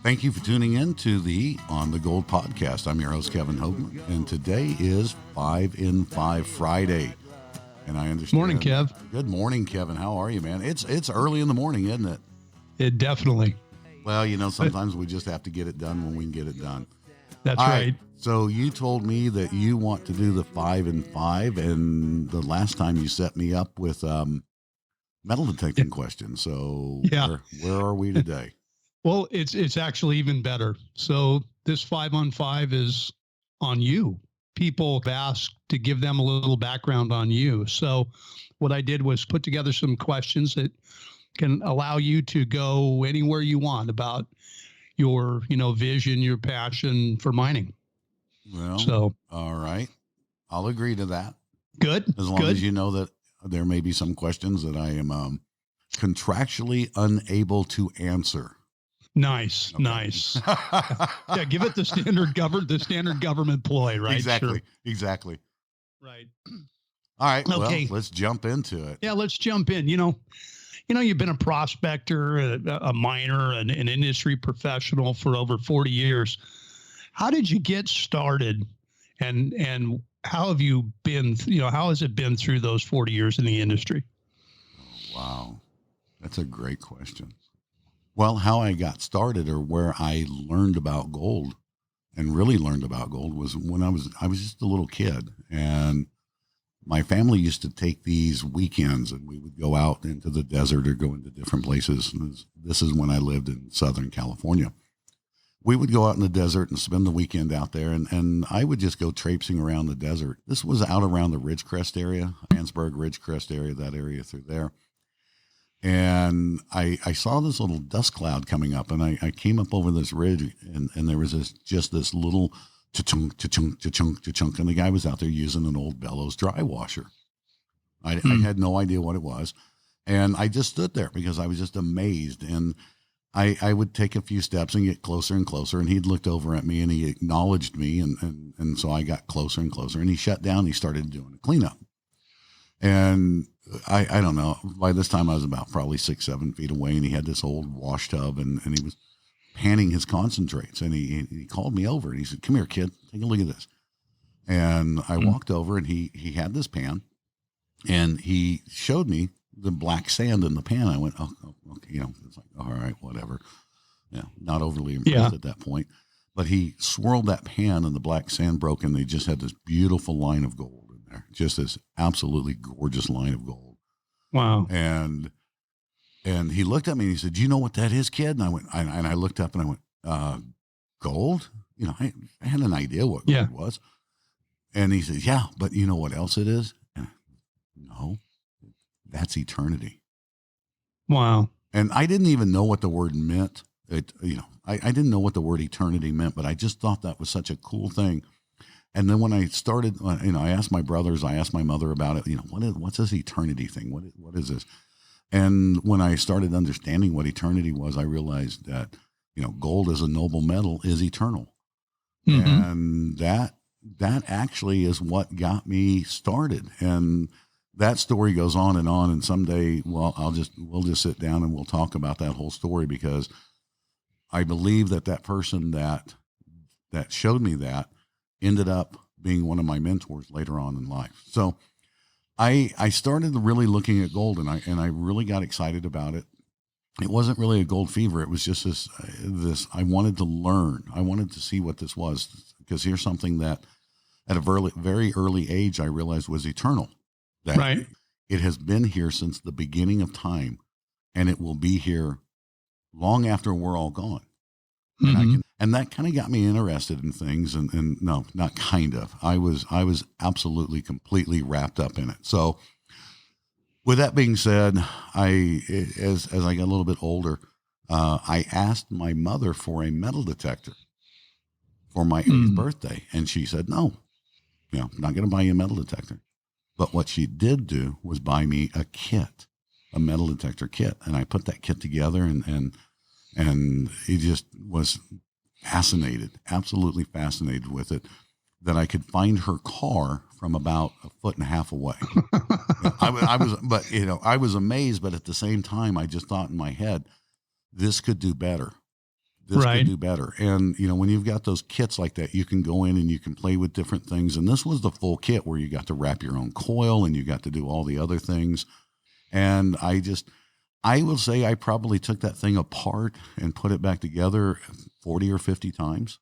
Thank you for tuning in to the On the Gold podcast. I'm your host, Kevin Hoagland, and today is 5 in 5 Friday. And I understand. Morning, Kev. Good morning, Kevin. How are you, man? It's early in the morning, isn't it? It definitely. Well, sometimes we just have to get it done when we can get it done. That's All right. So you told me that you want to do the 5 in 5, and the last time you set me up with metal detecting questions. So where are we today? Well, it's actually even better. So this 5 on 5 is on you. People have asked to give them a little background on you. So what I did was put together some questions that can allow you to go anywhere you want about your, vision, your passion for mining. Well, all right. I'll agree to that. Good. As long as you know that there may be some questions that I am contractually unable to answer. Nice, okay. Nice. Yeah, give it the standard government ploy, right? Exactly. Right. All right. Okay. Well, let's jump into it. Yeah, let's jump in. You've been a prospector, a miner, an industry professional for over 40 years. How did you get started, and how have you been? How has it been through those 40 years in the industry? Oh, wow, that's a great question. Well, how I got started, or where I learned about gold and really learned about gold, was when I was just a little kid, and my family used to take these weekends and we would go out into the desert or go into different places. This is when I lived in Southern California. We would go out in the desert and spend the weekend out there, and I would just go traipsing around the desert. This was out around the Ridgecrest area, Hansberg Ridgecrest area, that area through there. And I saw this little dust cloud coming up, and I came up over this ridge, and there was this little cha-chunk, cha-chunk, cha-chunk, cha-chunk, and the guy was out there using an old bellows dry washer. I had no idea what it was, and I just stood there because I was just amazed. And I would take a few steps and get closer and closer, and he'd looked over at me and he acknowledged me, and so I got closer and closer, and he shut down. He started doing a cleanup, and I don't know. By this time, I was about probably 6-7 feet away, and he had this old wash tub, and he was panning his concentrates, and he called me over, and he said, "Come here, kid, take a look at this." And I walked over, and he had this pan, and he showed me the black sand in the pan. I went, oh okay, it's like, all right, whatever. Yeah, not overly impressed at that point. But he swirled that pan, and the black sand broke, and they just had this beautiful line of gold in there, just this absolutely gorgeous line of gold. Wow. And he looked at me and he said, "Do you know what that is, kid?" And I went, and I looked up and I went, "Gold?" I had an idea what gold was. And he said, "Yeah, but you know what else it is?" And no, that's eternity. Wow. And I didn't even know what the word meant. I didn't know what the word eternity meant, but I just thought that was such a cool thing. And then when I started, I asked my brothers, I asked my mother about it. What's this eternity thing? What is this? And when I started understanding what eternity was, I realized that, gold as a noble metal is eternal. Mm-hmm. And that actually is what got me started. And that story goes on. And someday, we'll just sit down and we'll talk about that whole story, because I believe that person that showed me that ended up being one of my mentors later on in life. So I started really looking at gold, and I really got excited about it. It wasn't really a gold fever. It was just this I wanted to learn. I wanted to see what this was, because here's something that at a very early age I realized was eternal. That it has been here since the beginning of time, and it will be here long after we're all gone. Mm-hmm. And that kind of got me interested in things, and no, not kind of. I was absolutely, completely wrapped up in it. So with that being said, as I got a little bit older, I asked my mother for a metal detector for my 8th birthday. And she said, "No, I'm not going to buy you a metal detector." But what she did do was buy me a kit, a metal detector kit. And I put that kit together, and he just was fascinated, absolutely fascinated with it, that I could find her car from about 1.5 feet away. I was amazed, but at the same time, I just thought in my head, this could do better. This could do better. And, when you've got those kits like that, you can go in and you can play with different things. And this was the full kit where you got to wrap your own coil and you got to do all the other things. And I will say I probably took that thing apart and put it back together 40 or 50 times.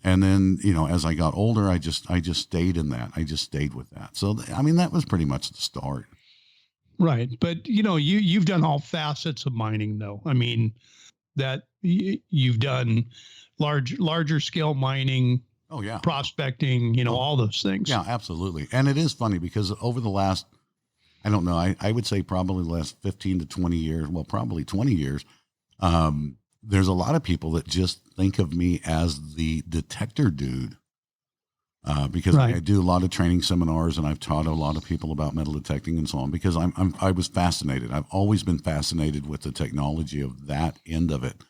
And then, as I got older, I just stayed in that. I just stayed with that. So, that was pretty much the start. Right. But, you've done all facets of mining, though. That you've done larger scale mining. Oh, yeah. Prospecting, all those things. Yeah, absolutely. And it is funny because over the last, I don't know, I would say probably the last 15 to 20 years, well, probably 20 years, there's a lot of people that just think of me as the detector dude. Because I do a lot of training seminars and I've taught a lot of people about metal detecting and so on, because I was fascinated. I've always been fascinated with the technology of that end of it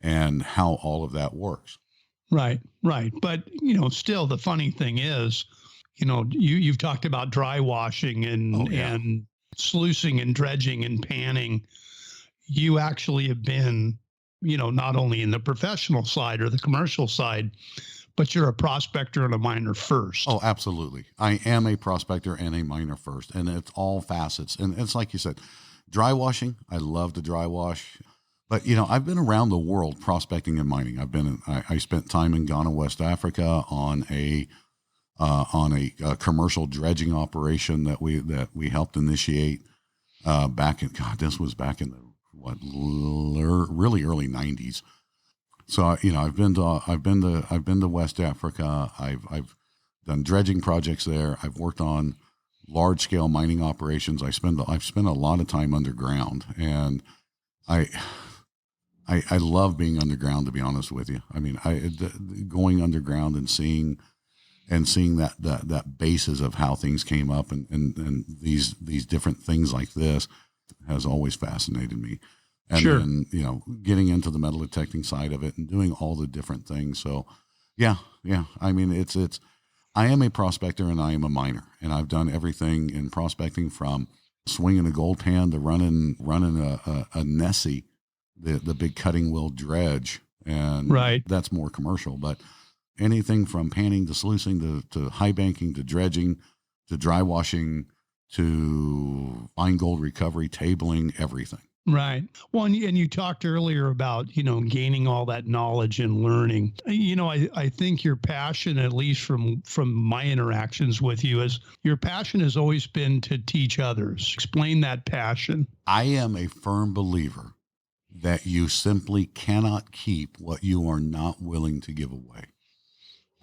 and how all of that works. Right. But, still the funny thing is, you've talked about dry washing and sluicing and dredging and panning. You actually have been, not only in the professional side or the commercial side, but you're a prospector and a miner first. Oh, absolutely. I am a prospector and a miner first, and it's all facets. And it's like you said, dry washing. I love to dry wash, but I've been around the world prospecting and mining. I spent time in Ghana, West Africa on a commercial dredging operation that we helped initiate this was back in the really early 90s. So I've been to West Africa. I've done dredging projects there. I've worked on large scale mining operations. I've spent a lot of time underground, and I love being underground, to be honest with you. Going underground and seeing that basis of how things came up and these different things like this has always fascinated me. And then, getting into the metal detecting side of it and doing all the different things. So yeah. I am a prospector and I am a miner, and I've done everything in prospecting from swinging a gold pan to running a Nessie, the big cutting wheel dredge. And that's more commercial, but anything from panning to sluicing to high banking to dredging to dry washing to fine gold recovery, tabling, everything. Right. Well, and you talked earlier about, gaining all that knowledge and learning. I think your passion, at least from my interactions with you, is your passion has always been to teach others. Explain that passion. I am a firm believer that you simply cannot keep what you are not willing to give away.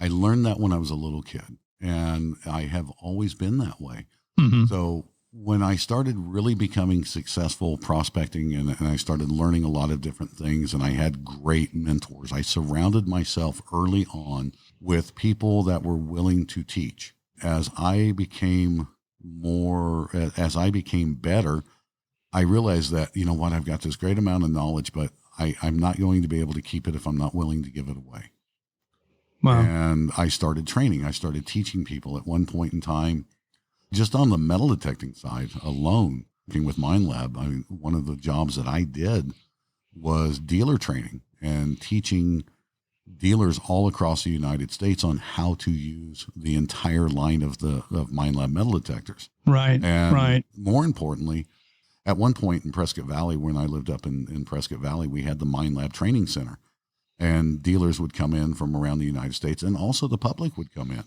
I learned that when I was a little kid, and I have always been that way. Mm-hmm. So when I started really becoming successful prospecting and I started learning a lot of different things, and I had great mentors, I surrounded myself early on with people that were willing to teach. As I became better, I realized that, I've got this great amount of knowledge, but I'm not going to be able to keep it if I'm not willing to give it away. Wow. And I started training. I started teaching people at one point in time. Just on the metal detecting side alone, working with MineLab, one of the jobs that I did was dealer training and teaching dealers all across the United States on how to use the entire line of MineLab metal detectors. Right. And more importantly, at one point in Prescott Valley, when I lived up in Prescott Valley, we had the MineLab Training Center, and dealers would come in from around the United States, and also the public would come in.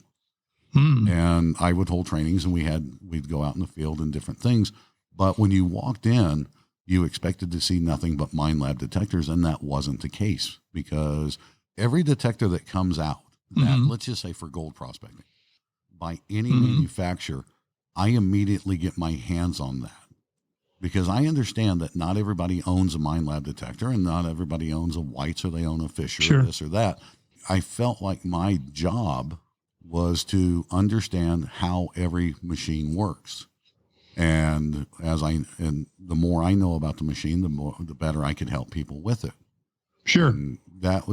And I would hold trainings, and we'd go out in the field and different things. But when you walked in, you expected to see nothing but MineLab detectors, and that wasn't the case, because every detector that comes out, let's just say for gold prospecting, by any manufacturer, I immediately get my hands on that, because I understand that not everybody owns a MineLab detector, and not everybody owns a White's, or they own a Fisher, or this or that. I felt like my job was to understand how every machine works. And the more I know about the machine, the better I could help people with it. Sure. And that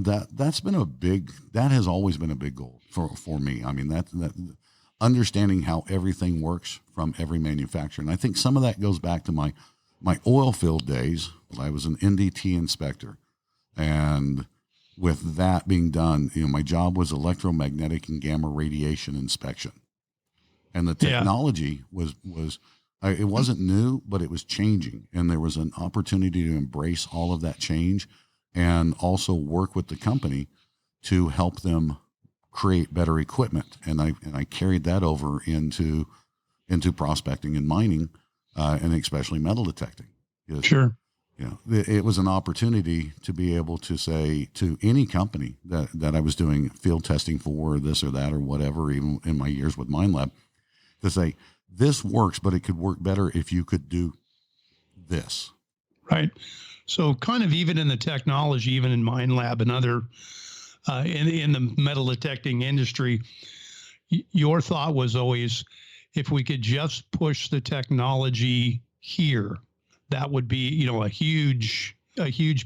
has always been a big goal for me. That understanding how everything works from every manufacturer. And I think some of that goes back to my oil field days. I was an NDT inspector, and with that being done, my job was electromagnetic and gamma radiation inspection. And the technology it wasn't new, but it was changing. And there was an opportunity to embrace all of that change and also work with the company to help them create better equipment. And I carried that over into prospecting and mining, and especially metal detecting. Sure. It was an opportunity to be able to say to any company that I was doing field testing for this or that or whatever, even in my years with MineLab, to say, this works, but it could work better if you could do this. Right. So kind of even in the technology, even in MineLab and other, in the metal detecting industry, your thought was always, if we could just push the technology here, that would be, a huge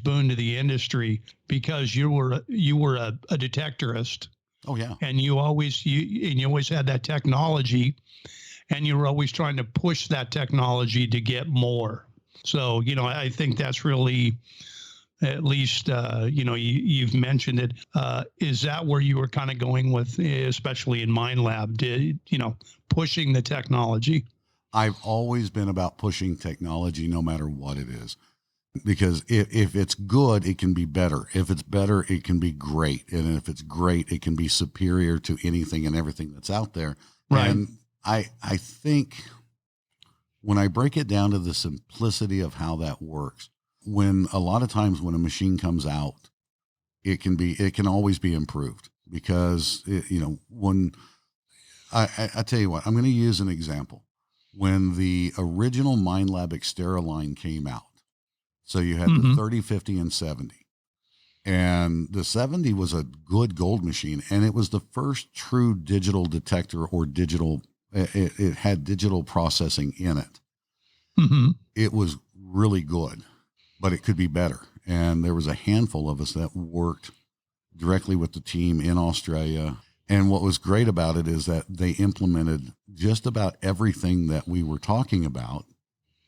boon to the industry, because you were a detectorist. Oh yeah. And you always had that technology, and you were always trying to push that technology to get more. So, I think that's really, at least, you've mentioned it. Is that where you were kind of going with, especially in MineLab, pushing the technology? I've always been about pushing technology no matter what it is, because if it's good, it can be better. If it's better, it can be great. And if it's great, it can be superior to anything and everything that's out there. Right. And I think when I break it down to the simplicity of how that works, when a lot of times when a machine comes out, it can always be improved, because when I tell you what, I'm going to use an example. When the original MineLab Xterra line came out, so you had the 30, 50, and 70. And the 70 was a good gold machine, and it was the first true digital detector, or it had digital processing in it. Mm-hmm. It was really good, but it could be better. And there was a handful of us that worked directly with the team in Australia. And what was great about it is that they implemented just about everything that we were talking about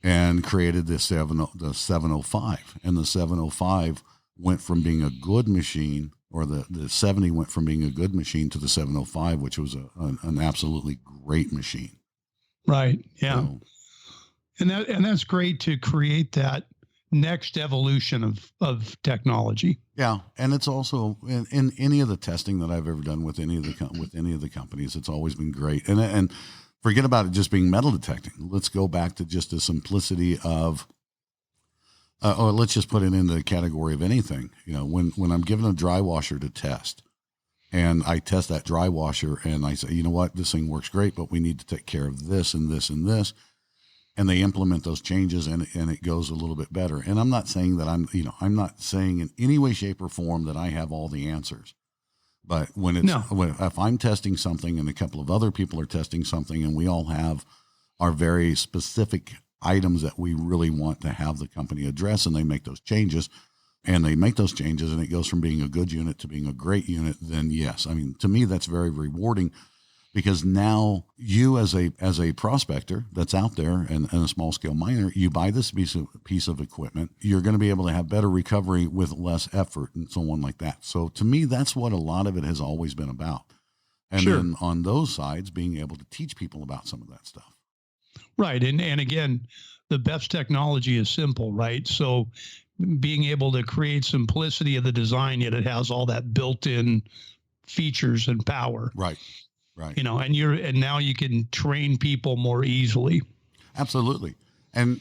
and created the 705. And the 705 went from being a good machine, or the 70 went from being a good machine to the 705, which was an absolutely great machine. Right. Yeah. So, and that's great to create that next evolution of technology. Yeah, and it's also in any of the testing that I've ever done with any of the companies, it's always been great. And forget about it just being metal detecting. Let's go back to just the simplicity of, or let's just put it into the category of anything. When I'm given a dry washer to test, and I test that dry washer, and I say, you know what, this thing works great, but we need to take care of this and this and this. And they implement those changes, and it goes a little bit better. And I'm not saying that I'm not saying in any way, shape, or form that I have all the answers. But if I'm testing something and a couple of other people are testing something, and we all have our very specific items that we really want to have the company address, and they make those changes, and it goes from being a good unit to being a great unit, then yes, I mean, to me, that's very rewarding. Because now you, as a prospector that's out there and a small scale miner, you buy this piece of equipment, you're going to be able to have better recovery with less effort and so on like that. So to me, that's what a lot of it has always been about. And Sure. Then on those sides, being able to teach people about some of that stuff. Right. And again, the best technology is simple, right? So being able to create simplicity of the design, yet it has all that built-in features and power. Right. Right. And now you can train people more easily. Absolutely. And,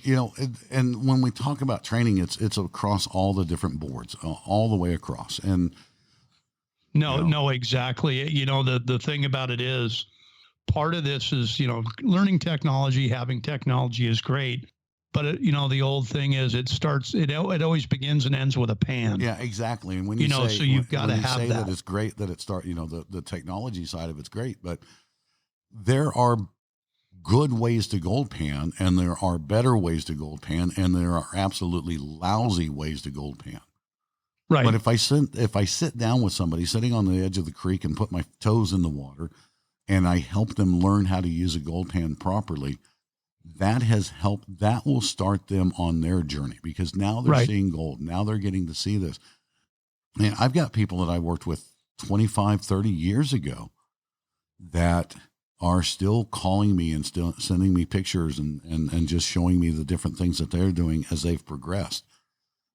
and when we talk about training, it's across all the different boards, all the way across. And no, exactly. The thing about it is, part of this is, learning technology, having technology is great. But the old thing is, it always begins and ends with a pan. Yeah, exactly. And when you say, so you've got to have that it's great that it the technology side of it's great, but there are good ways to gold pan, and there are better ways to gold pan, and there are absolutely lousy ways to gold pan. Right. But if I sit down with somebody sitting on the edge of the creek and put my toes in the water, and I help them learn how to use a gold pan properly, that will start them on their journey, because now they're seeing gold. Now they're getting to see this. And I've got people that I worked with 25, 30 years ago that are still calling me and still sending me pictures and just showing me the different things that they're doing as they've progressed.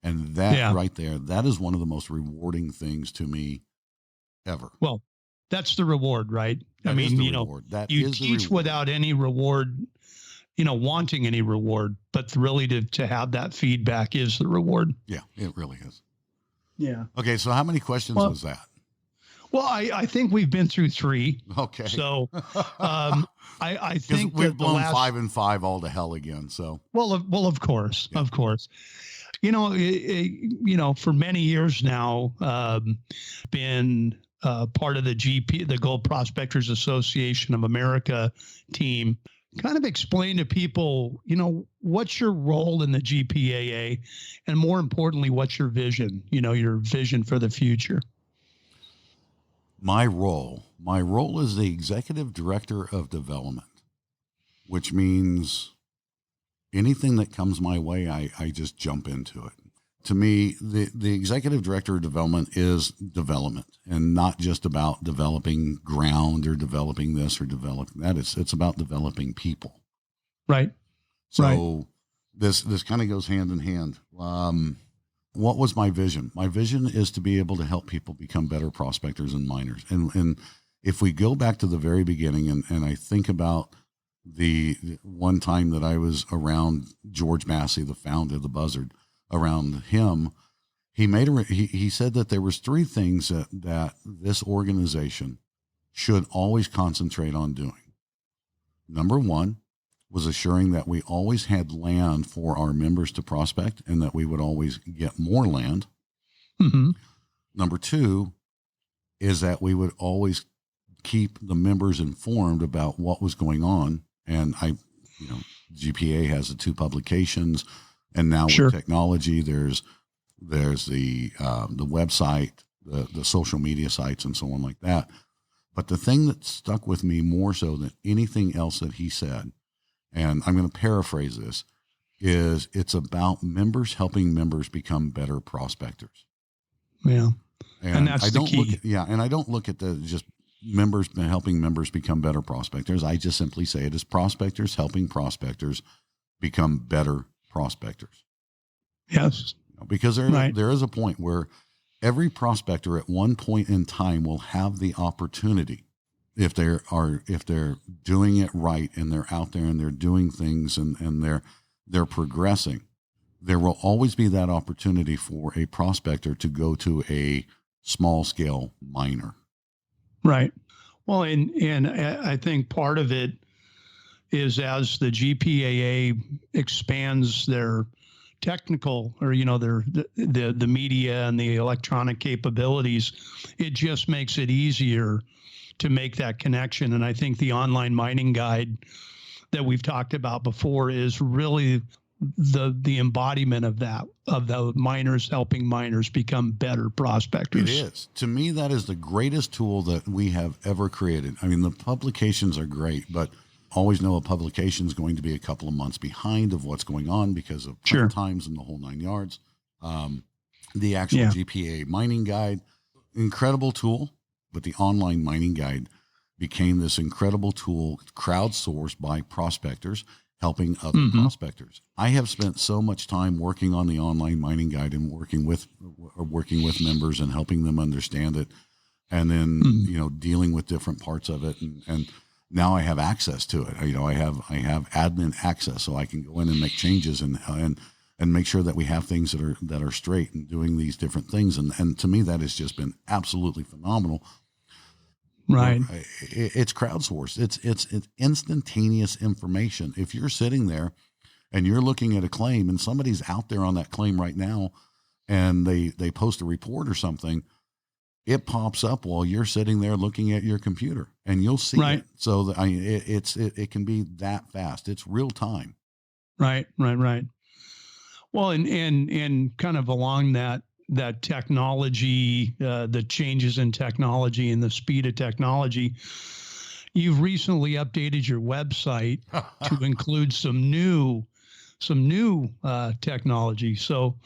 And that right there, that is one of the most rewarding things to me ever. Well, that's the reward, right? That you teach without any reward, wanting any reward, but really to have that feedback is the reward. Yeah, it really is. Yeah. Okay. So how many questions was that? Well, I think we've been through 3. Okay. So, I think we've blown 5 and 5 all to hell again. So, well, of course, yeah. Of course. For many years now, been part of the Gold Prospectors Association of America team. Kind of explain to people, what's your role in the GPAA, and more importantly, what's your vision? Your vision for the future. My role is the executive director of development, which means anything that comes my way, I just jump into it. To me, the executive director of development is development, and not just about developing ground or developing this or developing that. It's about developing people. Right. So this kind of goes hand in hand. What was my vision? My vision is to be able to help people become better prospectors and miners. And if we go back to the very beginning and I think about the one time that I was around George Massey, the founder of the Buzzard, around him, he said that there was 3 things that this organization should always concentrate on doing. Number 1 was assuring that we always had land for our members to prospect and that we would always get more land. Mm-hmm. Number 2 is that we would always keep the members informed about what was going on. And GPA has the 2 publications, and now with technology, there's the website, the social media sites, and so on like that. But the thing that stuck with me more so than anything else that he said, and I'm going to paraphrase this, is it's about members helping members become better prospectors. Yeah. And that's I don't the key. and I don't look at the just members helping members become better prospectors. I just simply say it as prospectors helping prospectors become better prospectors. Yes. Because there is a point where every prospector at one point in time will have the opportunity, if they're doing it right and they're out there and they're doing things and they're progressing, there will always be that opportunity for a prospector to go to a small scale miner. Right. Well, and I think part of it is as the GPAA expands their technical or, the media and the electronic capabilities, it just makes it easier to make that connection. And I think the online mining guide that we've talked about before is really the embodiment of that, of the miners helping miners become better prospectors. It is. To me, that is the greatest tool that we have ever created. I mean, the publications are great, but always know a publication is going to be a couple of months behind of what's going on because of print times and the whole 9 yards. The actual GPA mining guide, incredible tool, but the online mining guide became this incredible tool crowdsourced by prospectors helping other prospectors. I have spent so much time working on the online mining guide and working with members and helping them understand it. And then, dealing with different parts of it. And now I have access to it. I have admin access, so I can go in and make changes and make sure that we have things that are straight and doing these different things. And to me, that has just been absolutely phenomenal. Right. It's crowdsourced. It's instantaneous information. If you're sitting there and you're looking at a claim and somebody's out there on that claim right now and they post a report or something, it pops up while you're sitting there looking at your computer and you'll see it. So that, it can be that fast. It's real time. Right. Well, and kind of along that technology, the changes in technology and the speed of technology, you've recently updated your website to include some new some new technology. So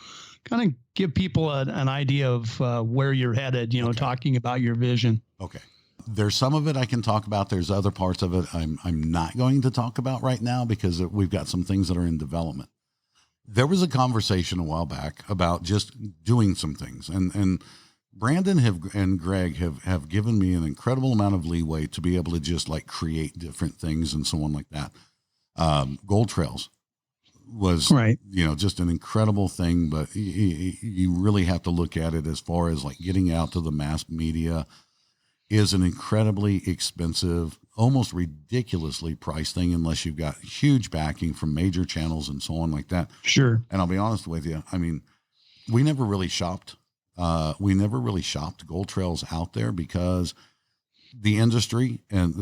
kind of give people an idea of where you're headed, Okay. talking about your vision. Okay. There's some of it I can talk about. There's other parts of it I'm not going to talk about right now because we've got some things that are in development. There was a conversation a while back about just doing some things, and Brandon and Greg have given me an incredible amount of leeway to be able to just like create different things and so on like that. Gold Trails was, right, just an incredible thing, but you really have to look at it as far as like getting out to the mass media is an incredibly expensive, almost ridiculously priced thing unless you've got huge backing from major channels and so on like that. Sure. And I'll be honest with you. I mean, we never really shopped. Gold Trails out there because the industry and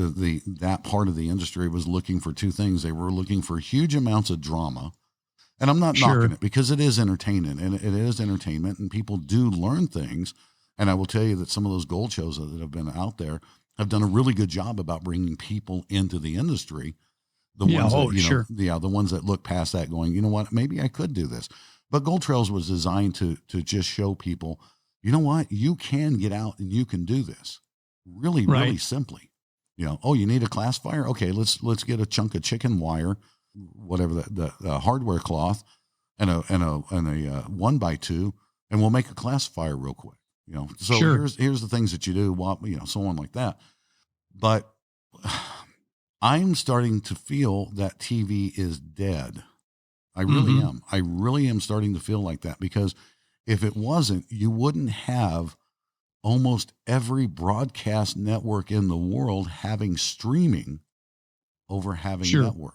that part of the industry was looking for two things. They were looking for huge amounts of drama. And I'm not knocking it because it is entertainment and it is entertainment and people do learn things. And I will tell you that some of those gold shows that have been out there have done a really good job about bringing people into the industry. The ones that look past that going, you know what, maybe I could do this. But Gold Trails was designed to just show people, you know what, you can get out and you can do this really, really simply. You need a classifier. Okay, let's get a chunk of chicken wire, whatever the hardware cloth, and a 1x2, and we'll make a classifier real quick. So here's the things that you do, so on like that. But I'm starting to feel that TV is dead. I really am. I really am starting to feel like that because if it wasn't, you wouldn't have almost every broadcast network in the world having streaming over having network.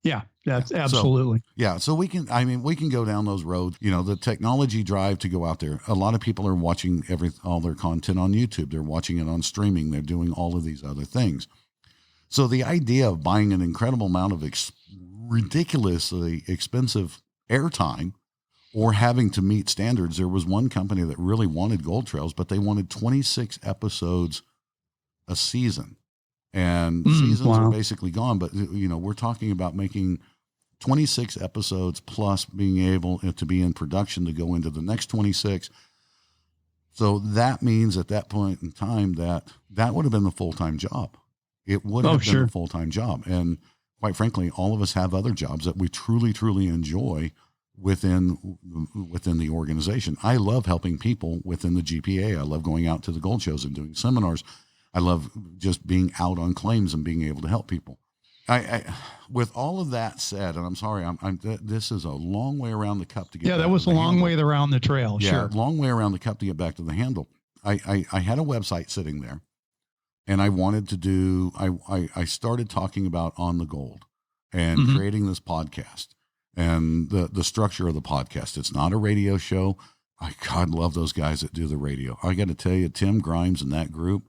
Yeah, that's absolutely. So we can go down those roads, the technology drive to go out there. A lot of people are watching all their content on YouTube. They're watching it on streaming. They're doing all of these other things. So the idea of buying an incredible amount of ridiculously expensive airtime or having to meet standards. There was one company that really wanted Gold Trails, but they wanted 26 episodes a season. And seasons are basically gone, but we're talking about making 26 episodes plus being able to be in production to go into the next 26. So that means at that point in time that would have been the full-time job. It would have been a full-time job. And quite frankly, all of us have other jobs that we truly, truly enjoy within the organization. I love helping people within the GPA. I love going out to the gold shows and doing seminars. I love just being out on claims and being able to help people. I with all of that said, and I'm sorry, this is a long way around the cup to get. Yeah, that was a long way around the trail. Yeah, sure, long way around the cup to get back to the handle. I had a website sitting there, and I wanted to do. I started talking about On the Gold and creating this podcast and the structure of the podcast. It's not a radio show. God love those guys that do the radio. I got to tell you, Tim Grimes and that group.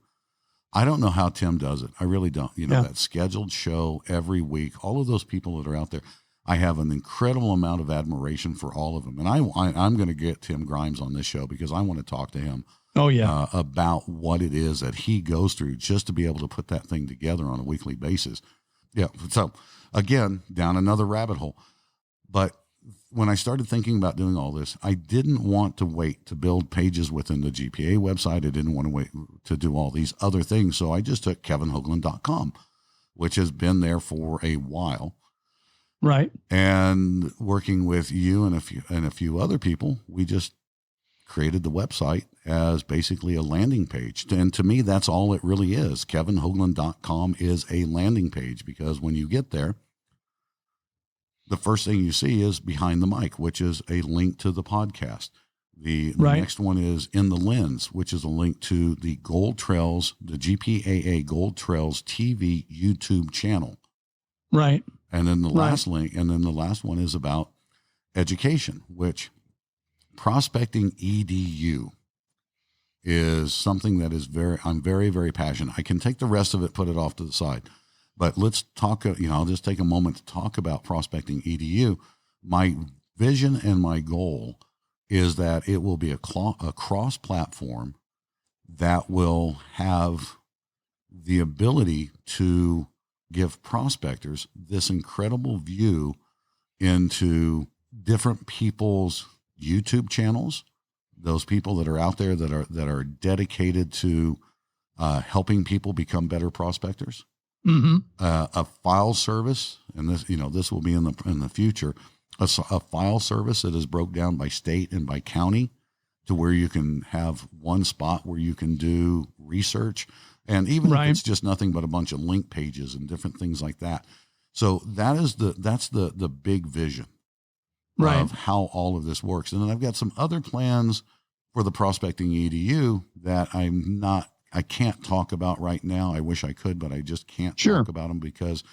I don't know how Tim does it. I really don't. That scheduled show every week, all of those people that are out there, I have an incredible amount of admiration for all of them. And I'm going to get Tim Grimes on this show because I want to talk to him about what it is that he goes through just to be able to put that thing together on a weekly basis. Yeah. So again, down another rabbit hole. But when I started thinking about doing all this, I didn't want to wait to build pages within the GPA website. I didn't want to wait to do all these other things. So I just took kevinhoagland.com, which has been there for a while. Right. And working with you and a few other people, we just created the website as basically a landing page. And to me, that's all it really is. kevinhoagland.com is a landing page because when you get there, the first thing you see is Behind the Mic, which is a link to the podcast. The next one is In the Lens, which is a link to the Gold Trails, the GPAA Gold Trails TV YouTube channel. Right. And then the last link, and then the last one is about education, which Prospecting EDU is something that is I'm very, very passionate. I can take the rest of it, put it off to the side. But let's talk, I'll just take a moment to talk about Prospecting EDU. My vision and my goal is that it will be a cross-platform that will have the ability to give prospectors this incredible view into different people's YouTube channels, those people that are out there that are dedicated to helping people become better prospectors. Mm-hmm. A file service, and this will be in the future, a file service that is broke down by state and by county, to where you can have one spot where you can do research, and even if it's just nothing but a bunch of link pages and different things like that. So that's the big vision of how all of this works. And then I've got some other plans for the Prospecting EDU that I can't talk about right now. I wish I could, but I just can't talk about them because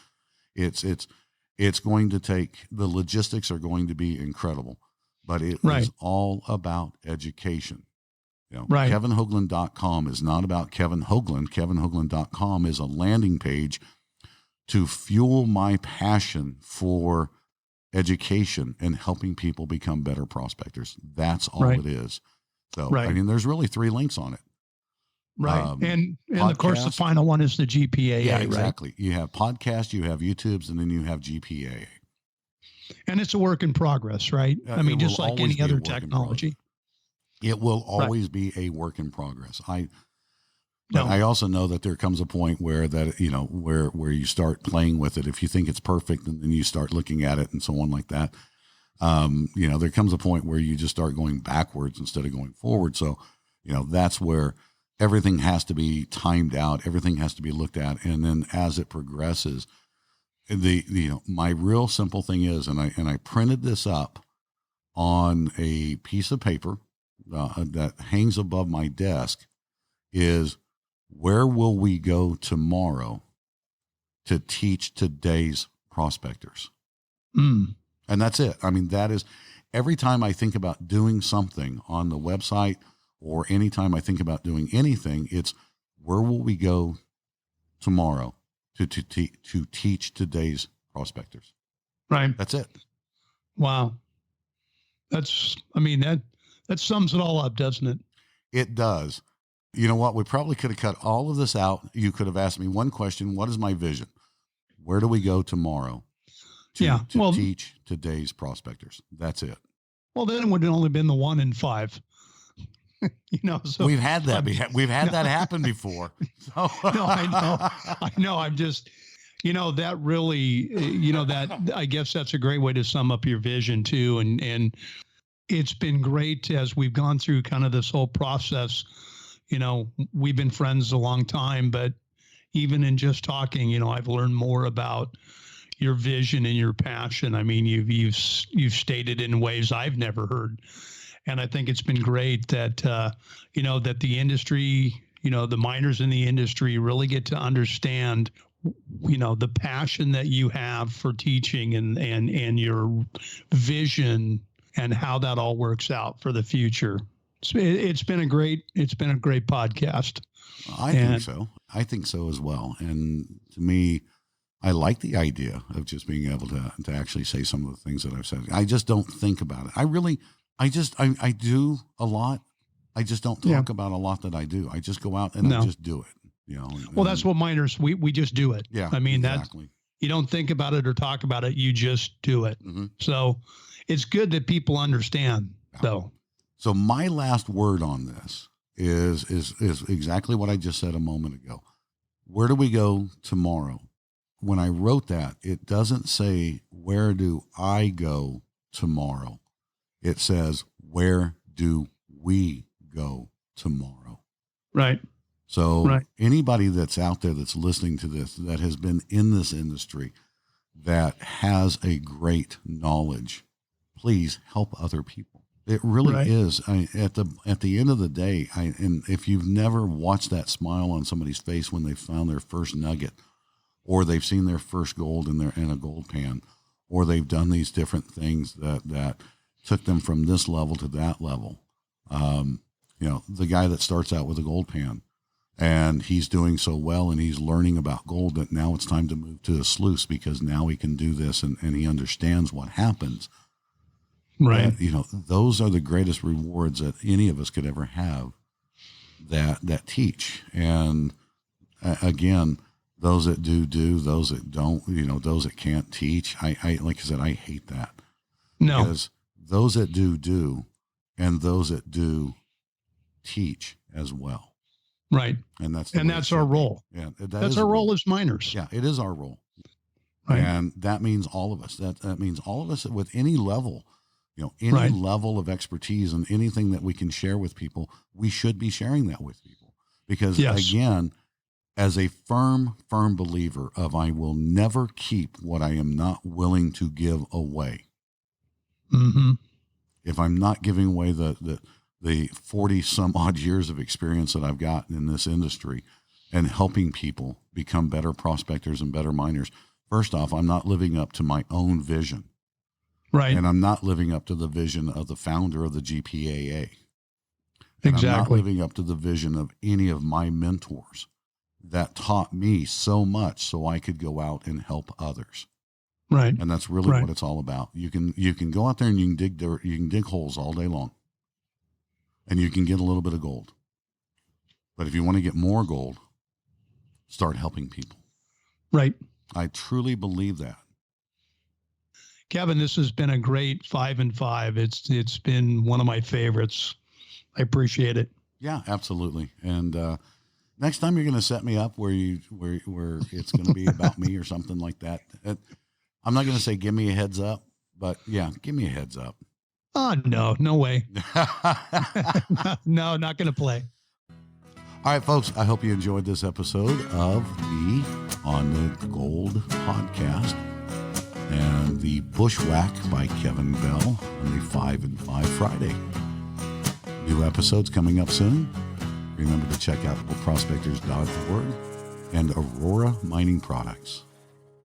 it's going to take, the logistics are going to be incredible, but it is all about education. KevinHoagland.com is not about Kevin Hoagland. KevinHoagland.com is a landing page to fuel my passion for education and helping people become better prospectors. That's all it is. So, I mean, there's really 3 links on it. Right. And of course, the final one is the GPAA. Yeah, exactly. You have podcast, you have YouTubes, and then you have GPAA. And it's a work in progress, right? I mean, just like any other technology. It will always be a work in progress. I also know that there comes a point where where you start playing with it. If you think it's perfect, and then you start looking at it and so on like that, there comes a point where you just start going backwards instead of going forward. So, that's where everything has to be timed out. Everything has to be looked at. And then as it progresses, my real simple thing is, and I printed this up on a piece of paper that hangs above my desk, is where will we go tomorrow to teach today's prospectors? And that's it. I mean, that is, every time I think about doing something on the website, or anytime I think about doing anything, it's where will we go tomorrow to teach today's prospectors? Right. That's it. Wow. That sums it all up, doesn't it? It does. You know what? We probably could have cut all of this out. You could have asked me one question. What is my vision? Where do we go tomorrow to teach today's prospectors? That's it. Well, then it would have only been the 1 in 5. So we've had that. We've had that happen before. So. No, I know. I'm just, that really, that, I guess that's a great way to sum up your vision too. And it's been great as we've gone through kind of this whole process. We've been friends a long time, but even in just talking, I've learned more about your vision and your passion. I mean, you've stated in ways I've never heard. And I think it's been great that, that the industry, the miners in the industry really get to understand, the passion that you have for teaching and your vision and how that all works out for the future. It's been a great podcast. I think so as well. And to me, I like the idea of just being able to actually say some of the things that I've said. I just don't think about it. I do a lot. I just don't talk about a lot that I do. I just go out and I just do it, Well, that's what miners, we just do it. Yeah. I mean, exactly. You don't think about it or talk about it. You just do it. Mm-hmm. So it's good that people understand though. So my last word on this is exactly what I just said a moment ago. Where do we go tomorrow? When I wrote that, it doesn't say, where do I go tomorrow? It says, where do we go tomorrow? Right. So anybody that's out there that's listening to this, that has been in this industry, that has a great knowledge, please help other people. It really is. At the end of the day, and if you've never watched that smile on somebody's face when they found their first nugget, or they've seen their first gold in a gold pan, or they've done these different things that took them from this level to that level. The guy that starts out with a gold pan and he's doing so well and he's learning about gold that now it's time to move to a sluice because now he can do this and he understands what happens. Right. Those are the greatest rewards that any of us could ever have that teach. And again, those that do, those that don't, those that can't teach. I like I said, I hate that. No. Because those that do, and those that do teach as well. Right. And that's our be. role. Yeah, that's our role as miners. Yeah, it is our role. Right. And that means all of us. That means all of us with any level, any Right. level of expertise and anything that we can share with people, we should be sharing that with people. Because again, as a firm believer of I will never keep what I am not willing to give away. Mm-hmm. If I'm not giving away the 40 some odd years of experience that I've got in this industry and helping people become better prospectors and better miners, first off, I'm not living up to my own vision. Right. And I'm not living up to the vision of the founder of the GPAA. And exactly. I'm not living up to the vision of any of my mentors that taught me so much so I could go out and help others. Right. And that's really what it's all about. You can go out there and you can dig dirt, you can dig holes all day long, and you can get a little bit of gold. But if you want to get more gold, start helping people. Right. I truly believe that. Kevin, this has been a great 5 and 5. It's been one of my favorites. I appreciate it. Yeah, absolutely. And next time you're going to set me up where it's going to be about me or something like that. I'm not going to say give me a heads up, but yeah, give me a heads up. Oh, no way. No, not going to play. All right, folks, I hope you enjoyed this episode of the On the Gold podcast and the Bushwhack by Kevin Bell on the 5 and 5 Friday. New episodes coming up soon. Remember to check out prospectors.org and Aurora Mining Products.